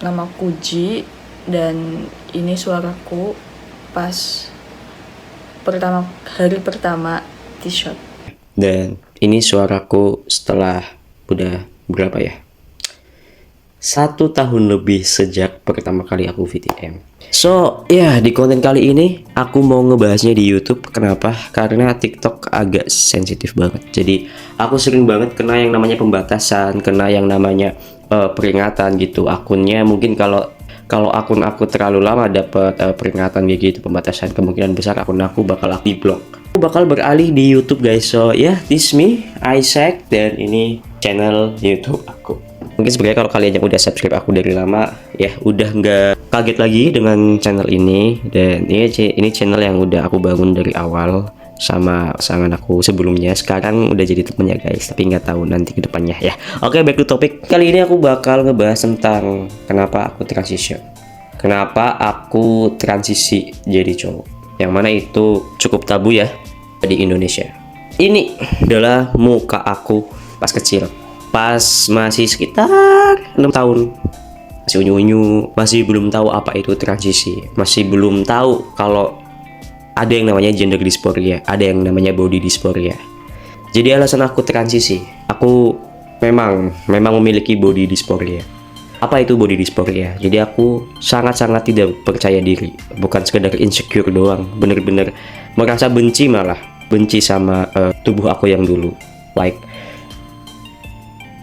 namaku Ji, dan ini suaraku pas hari pertama T-shirt. Dan ini suaraku setelah udah berapa ya? 1 tahun lebih sejak pertama kali aku VTM. So, ya di konten kali ini aku mau ngebahasnya di YouTube. Kenapa? Karena TikTok agak sensitif banget. Jadi aku sering banget kena yang namanya pembatasan, kena yang namanya peringatan gitu. Akunnya mungkin kalau akun aku terlalu lama dapat peringatan kayak gitu, pembatasan, kemungkinan besar akun aku bakal di blok. Aku bakal beralih di YouTube guys. So yeah, this me Isaac, dan ini channel YouTube aku. Mungkin sebenarnya kalau kalian yang udah subscribe aku dari lama ya udah nggak kaget lagi dengan channel ini. Dan ini channel yang udah aku bangun dari awal sama pasangan aku sebelumnya. Sekarang udah jadi temennya guys, tapi nggak tahu nanti kedepannya ya. Oke, back to topic. Kali ini aku bakal ngebahas tentang kenapa aku transition, kenapa aku transisi jadi cowok, yang mana itu cukup tabu ya di Indonesia. Ini adalah muka aku pas kecil, pas masih sekitar 6 tahun, masih unyu-unyu, masih belum tahu apa itu transisi, masih belum tahu kalau ada yang namanya gender dysphoria, ada yang namanya body dysphoria. Jadi alasan aku transisi, aku memang memiliki body dysphoria. Apa itu body dysphoria? Jadi aku sangat-sangat tidak percaya diri, bukan sekedar insecure doang, bener-bener merasa benci, malah benci sama tubuh aku yang dulu. Like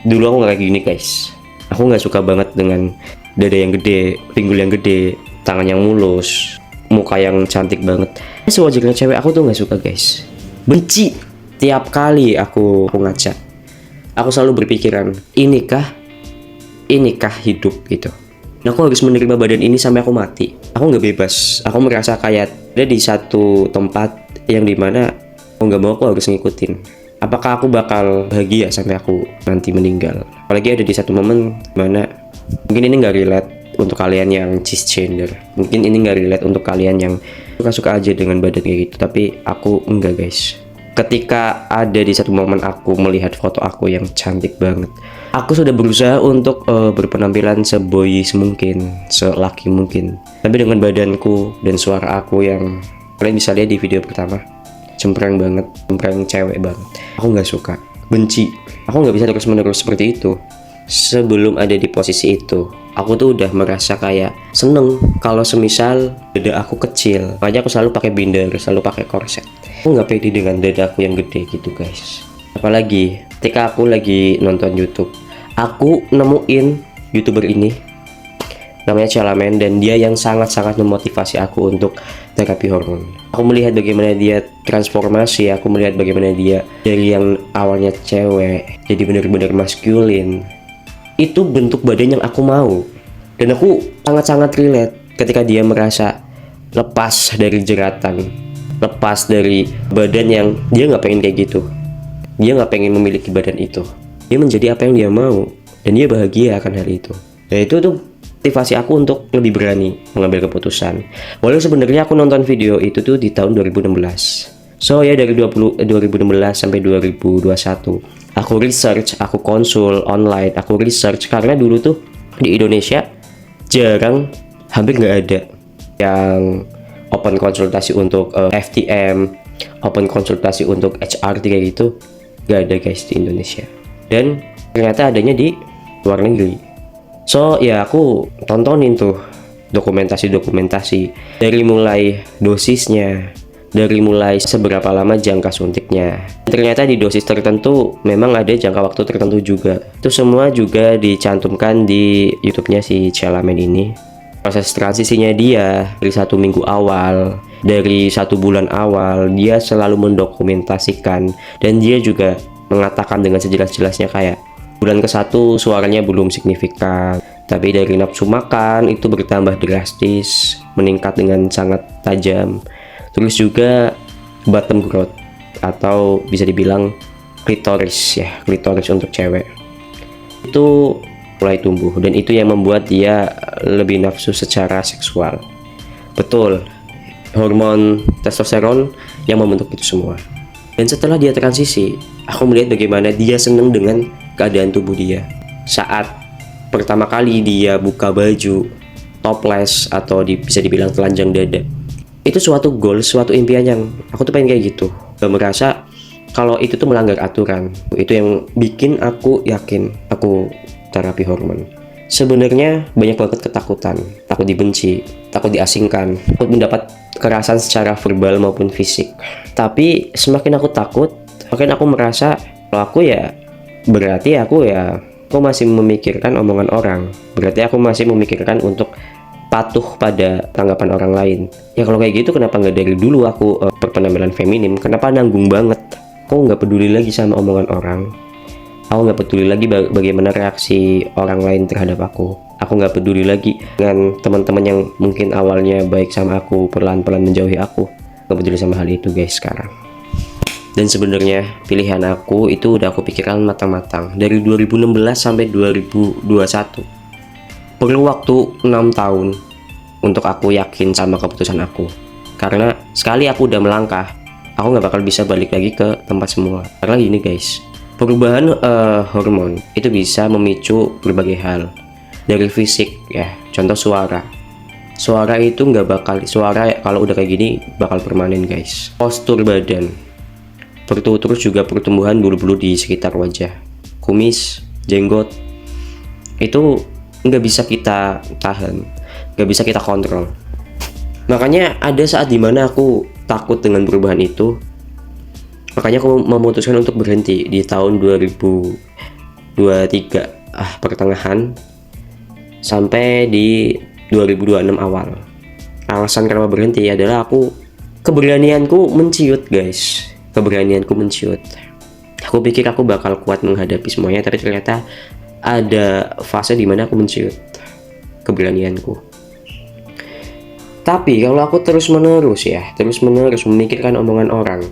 dulu aku nggak kayak gini guys. Aku nggak suka banget dengan dada yang gede, pinggul yang gede, tangan yang mulus, muka yang cantik banget. Sewajarnya cewek aku tuh nggak suka guys, benci. Tiap kali aku ngaca, aku selalu berpikiran, inikah hidup gitu. Nah, aku harus menerima badan ini sampai aku mati. Aku nggak bebas. Aku merasa kayak ada di satu tempat yang dimana aku nggak mau, aku harus ngikutin. Apakah aku bakal bahagia sampai aku nanti meninggal? Apalagi ada di satu momen mana mungkin ini nggak relate untuk kalian yang cisgender, mungkin ini nggak relate untuk kalian yang suka-suka aja dengan badan kayak gitu, tapi aku enggak guys. Ketika ada di satu momen aku melihat foto aku yang cantik banget, aku sudah berusaha untuk berpenampilan seboys mungkin, selaki mungkin, tapi dengan badanku dan suara aku yang kalian bisa lihat di video pertama, cempreng banget, cempreng cewek banget. Aku nggak suka, benci. Aku nggak bisa terus-menerus seperti itu. Sebelum ada di posisi itu, aku tuh udah merasa kayak seneng kalau semisal dada aku kecil. Makanya aku selalu pakai binder, selalu pakai korset. Aku nggak pede dengan dada aku yang gede gitu guys. Apalagi ketika aku lagi nonton YouTube, aku nemuin YouTuber ini namanya Chalamen, dan dia yang sangat-sangat memotivasi aku untuk terapi hormon. Aku melihat bagaimana dia transformasi, aku melihat bagaimana dia dari yang awalnya cewek jadi benar-benar maskulin. Itu bentuk badan yang aku mau, dan aku sangat-sangat relate ketika dia merasa lepas dari jeratan, lepas dari badan yang dia nggak pengen kayak gitu. Dia nggak pengen memiliki badan itu, dia menjadi apa yang dia mau, dan dia bahagia akan hal itu. Dan itu tuh motivasi aku untuk lebih berani mengambil keputusan. Walau sebenarnya aku nonton video itu tuh di tahun 2016. So ya, dari 2016 sampai 2021 aku research, aku konsul online, aku research, karena dulu tuh di Indonesia jarang, hampir nggak ada yang open konsultasi untuk FTM, open konsultasi untuk HRT kayak gitu, nggak ada guys di Indonesia. Dan ternyata adanya di luar negeri. So ya aku tontonin tuh dokumentasi dari mulai dosisnya, dari mulai seberapa lama jangka suntiknya. Ternyata di dosis tertentu memang ada jangka waktu tertentu juga. Itu semua juga dicantumkan di YouTube-nya si Chalamen ini. Proses transisinya dia dari 1 minggu awal, dari 1 bulan awal, dia selalu mendokumentasikan, dan dia juga mengatakan dengan sejelas-jelasnya kayak bulan ke-1 suaranya belum signifikan, tapi dari nafsu makan itu bertambah drastis, meningkat dengan sangat tajam. Terus juga bottom growth, atau bisa dibilang klitoris ya, klitoris untuk cewek itu mulai tumbuh, dan itu yang membuat dia lebih nafsu secara seksual. Betul, hormon testosteron yang membentuk itu semua. Dan setelah dia transisi, aku melihat bagaimana dia senang dengan keadaan tubuh dia saat pertama kali dia buka baju topless atau bisa dibilang telanjang dada, itu suatu goal, suatu impian yang aku tuh pengen kayak gitu. Gak merasa kalau itu tuh melanggar aturan. Itu yang bikin aku yakin aku terapi hormon. Sebenarnya banyak banget ketakutan, takut dibenci, takut diasingkan, takut mendapat kekerasan secara verbal maupun fisik. Tapi semakin aku takut, makin aku merasa kalau aku ya berarti aku masih memikirkan omongan orang. Berarti aku masih memikirkan untuk patuh pada tanggapan orang lain. Ya kalau kayak gitu kenapa nggak dari dulu aku berpenampilan feminim? Kenapa nanggung banget? Aku nggak peduli lagi sama omongan orang. Aku nggak peduli lagi bagaimana reaksi orang lain terhadap aku. Aku nggak peduli lagi dengan teman-teman yang mungkin awalnya baik sama aku, pelan-pelan menjauhi aku. Nggak peduli sama hal itu guys sekarang. Dan sebenarnya pilihan aku itu udah aku pikirkan matang-matang dari 2016 sampai 2021. Perlu waktu 6 tahun untuk aku yakin sama keputusan aku. Karena sekali aku udah melangkah, aku nggak bakal bisa balik lagi ke tempat semula. Karena gini guys, perubahan hormon itu bisa memicu berbagai hal dari fisik ya. Contoh suara itu nggak bakal, suara kalau udah kayak gini bakal permanen guys. Postur badan, terus juga pertumbuhan bulu-bulu di sekitar wajah, kumis, jenggot, itu nggak bisa kita tahan, nggak bisa kita kontrol. Makanya ada saat dimana aku takut dengan perubahan itu. Makanya aku memutuskan untuk berhenti di tahun 2023 pertengahan sampai di 2026 awal. Alasan kenapa berhenti adalah keberanianku menciut guys. Keberanianku menciut. Aku pikir aku bakal kuat menghadapi semuanya, tapi ternyata ada fase dimana aku menciut keberanianku. Tapi kalau aku terus menerus memikirkan omongan orang,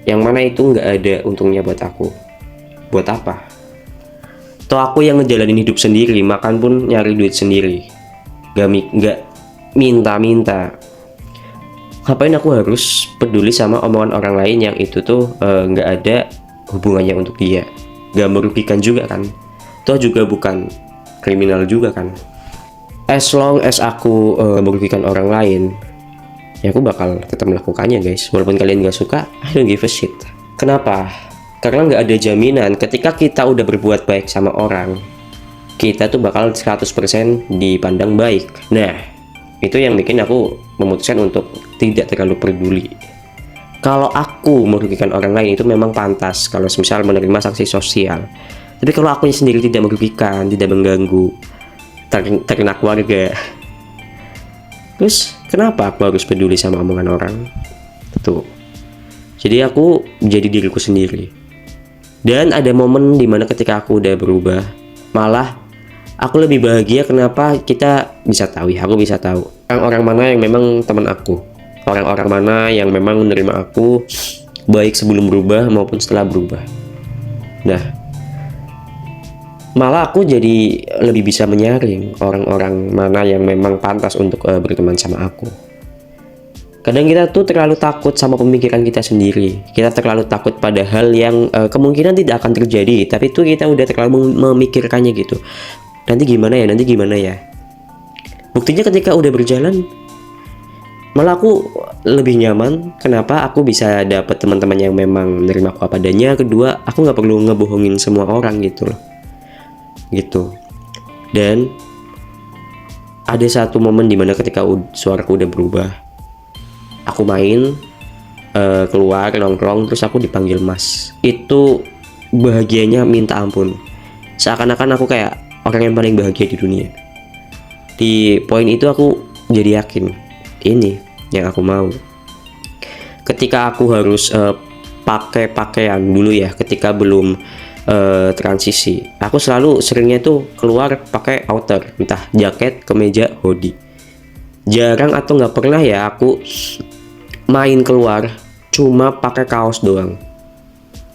yang mana itu nggak ada untungnya buat aku. Buat apa? Toh aku yang ngejalanin hidup sendiri, makan pun nyari duit sendiri, nggak minta-minta. Ngapain aku harus peduli sama omongan orang lain yang itu tuh nggak ada hubungannya untuk dia, nggak merugikan juga kan? Toh juga bukan kriminal juga kan? As long as aku merugikan orang lain, ya aku bakal tetap melakukannya guys. Walaupun kalian gak suka, I don't give a shit. Kenapa? Karena gak ada jaminan ketika kita udah berbuat baik sama orang, kita tuh bakal 100% dipandang baik. Nah, itu yang bikin aku memutuskan untuk tidak terlalu peduli. Kalau aku merugikan orang lain itu memang pantas kalau misal menerima sanksi sosial. Tapi kalau aku sendiri tidak merugikan, tidak mengganggu terkena keluarga, terus kenapa aku harus peduli sama omongan orang? Tuh. Jadi aku jadi diriku sendiri. Dan ada momen dimana ketika aku udah berubah, malah aku lebih bahagia. Kenapa? Kita bisa tahu ya, aku bisa tahu orang-orang mana yang memang teman aku, orang-orang mana yang memang menerima aku baik sebelum berubah maupun setelah berubah. Nah, malah aku jadi lebih bisa menyaring orang-orang mana yang memang pantas untuk berteman sama aku. Kadang kita tuh terlalu takut sama pemikiran kita sendiri. Kita terlalu takut pada hal yang kemungkinan tidak akan terjadi, tapi itu kita udah terlalu memikirkannya gitu. Nanti gimana ya? Buktinya ketika udah berjalan, malah aku lebih nyaman. Kenapa? Aku bisa dapet teman-teman yang memang menerima aku apa adanya. Kedua, aku nggak perlu ngebohongin semua orang gitu loh. Gitu. Dan ada satu momen dimana ketika suaraku udah berubah, aku main keluar nongkrong, terus aku dipanggil mas. Itu bahagianya minta ampun. Seakan-akan aku kayak orang yang paling bahagia di dunia. Di poin itu aku jadi yakin ini yang aku mau. Ketika aku harus pakai pakaian dulu ya, ketika belum transisi, aku seringnya tuh keluar pakai outer, entah jaket, kemeja, hoodie. Jarang atau nggak pernah ya aku main keluar cuma pakai kaos doang.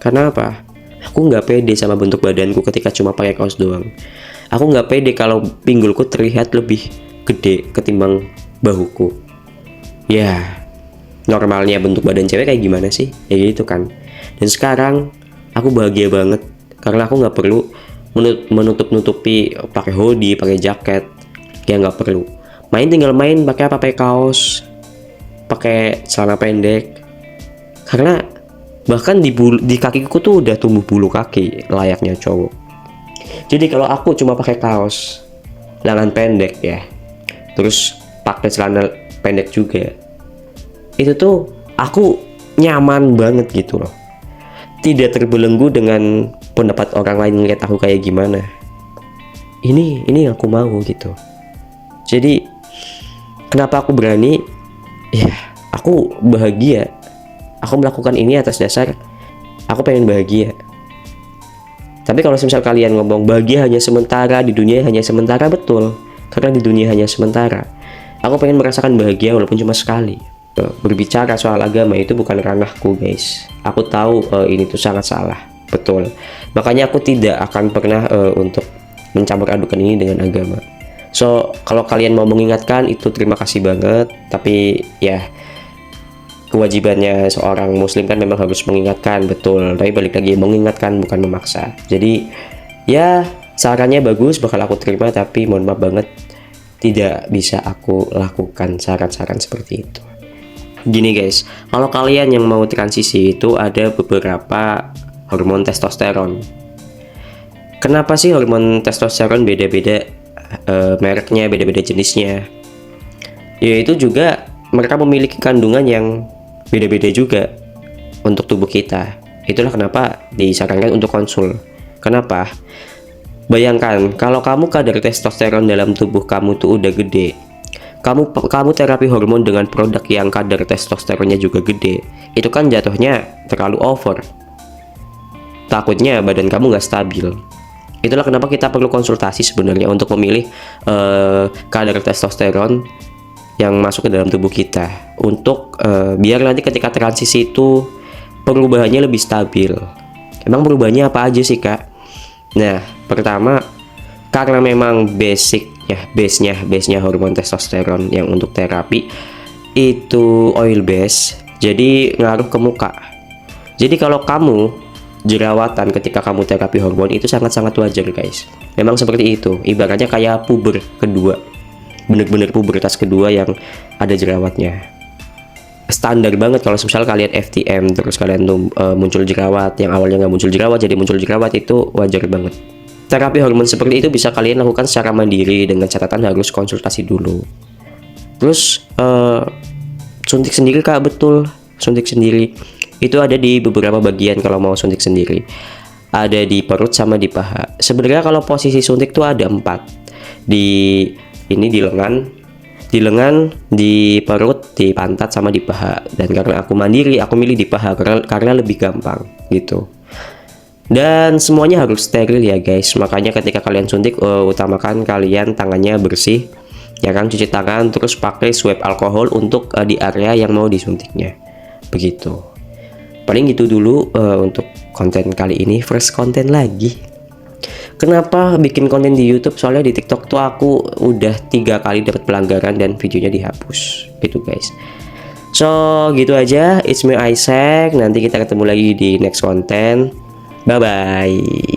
Karena apa? Aku nggak pede sama bentuk badanku ketika cuma pakai kaos doang. Aku nggak pede kalau pinggulku terlihat lebih gede ketimbang bahuku. Ya, normalnya bentuk badan cewek kayak gimana sih? Ya gitu kan. Dan sekarang aku bahagia banget karena aku nggak perlu menutup-nutupi pakai hoodie, pakai jaket. Ya nggak perlu. Tinggal main pakai apa? Pakai kaos, pakai celana pendek. Karena bahkan di kakiku tuh udah tumbuh bulu kaki layaknya cowok. Jadi kalau aku cuma pakai kaos, lengan pendek ya, terus pakai celana pendek juga, itu tuh aku nyaman banget gitu loh. Tidak terbelenggu dengan pendapat orang lain ngeliat aku kayak gimana. Ini yang aku mau gitu. Jadi kenapa aku berani? Ya, aku bahagia. Aku melakukan ini atas dasar aku pengen bahagia. Tapi kalau misal kalian ngomong bahagia hanya sementara, di dunia hanya sementara, betul. Karena di dunia hanya sementara. Aku pengen merasakan bahagia walaupun cuma sekali. Berbicara soal agama itu bukan ranahku, guys. Aku tahu ini tuh sangat salah, betul. Makanya aku tidak akan pernah untuk mencampur adukan ini dengan agama. So, kalau kalian mau mengingatkan itu terima kasih banget. Tapi ya, kewajibannya seorang muslim kan memang harus mengingatkan, betul. Tapi balik lagi, mengingatkan bukan memaksa. Jadi ya sarannya bagus, bakal aku terima. Tapi mohon maaf banget, tidak bisa aku lakukan saran-saran seperti itu. Gini guys, kalau kalian yang mau transisi itu ada beberapa hormon testosteron. Kenapa sih hormon testosteron beda-beda mereknya, beda-beda jenisnya? Yaitu juga mereka memiliki kandungan yang beda-beda juga untuk tubuh kita. Itulah kenapa disarankan untuk konsul. Kenapa? Bayangkan kalau kamu kadar testosteron dalam tubuh kamu tuh udah gede, kamu terapi hormon dengan produk yang kadar testosteronnya juga gede, itu kan jatuhnya terlalu over. Takutnya badan kamu nggak stabil. Itulah kenapa kita perlu konsultasi sebenarnya untuk memilih kadar testosteron yang masuk ke dalam tubuh kita, untuk biar nanti ketika transisi itu perubahannya lebih stabil. Emang perubahannya apa aja sih, Kak? Nah, pertama, karena memang base-nya hormon testosteron yang untuk terapi itu oil base, jadi ngaruh ke muka. Jadi kalau kamu jerawatan ketika kamu terapi hormon itu sangat-sangat wajar, guys. Memang seperti itu, ibaratnya kayak puber kedua, bener-bener pubertas kedua yang ada jerawatnya. Standar banget kalau misal kalian FTM terus kalian tuh muncul jerawat, yang awalnya nggak muncul jerawat jadi muncul jerawat, itu wajar banget. Terapi hormon seperti itu bisa kalian lakukan secara mandiri dengan catatan harus konsultasi dulu. Terus suntik sendiri, Kak, betul, suntik sendiri. Itu ada di beberapa bagian kalau mau suntik sendiri. Ada di perut sama di paha. Sebenarnya kalau posisi suntik tuh ada 4. Di lengan, di perut, di pantat sama di paha. Dan karena aku mandiri, aku milih di paha karena lebih gampang gitu. Dan semuanya harus steril ya, guys. Makanya ketika kalian suntik utamakan kalian tangannya bersih, ya kan, cuci tangan, terus pakai swab alkohol untuk di area yang mau disuntiknya. Begitu. Paling gitu dulu untuk konten kali ini, first konten lagi. Kenapa bikin konten di YouTube? Soalnya di TikTok tuh aku udah 3 kali dapat pelanggaran dan videonya dihapus. Gitu, guys. So, gitu aja. It's me Isaac. Nanti kita ketemu lagi di next konten. Bye bye.